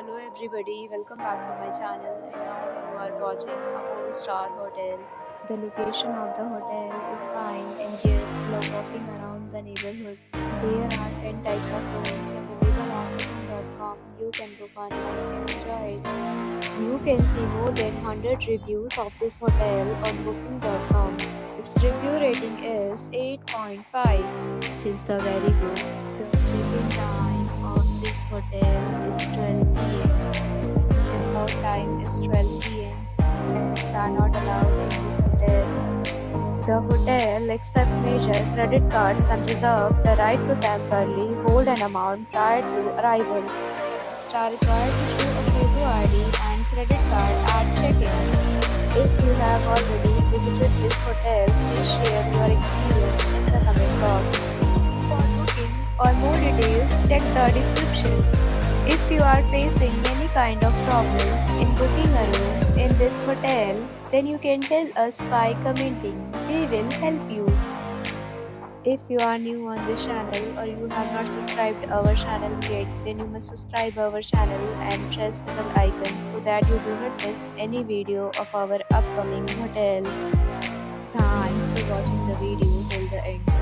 Hello everybody, welcome back to my channel and now you are watching a 4-star hotel. The location of the hotel is fine and guests love walking around the neighborhood. There are 10 types of rooms available on booking.com. You can book online and enjoy it. You can see more than 100 reviews of this hotel on booking.com. Its review rating is 8.5, which is the very good. The check-in time of this hotel is 12 p.m. Check-out time is 12 p.m. Pets are not allowed in this hotel. The hotel accepts major credit cards and reserves the right to temporarily hold an amount prior to arrival. Guests are required to show a photo ID and credit card at check-in. If you have already visited this hotel, please share your experience in the comment box. For booking or more details, check the description. If you are facing any kind of problem in booking a room in this hotel, then you can tell us by commenting. We will help you. If you are new on this channel or you have not subscribed our channel yet, then you must subscribe our channel and press the bell icon so that you do not miss any video of our upcoming hotel. Thanks for watching the video till the end.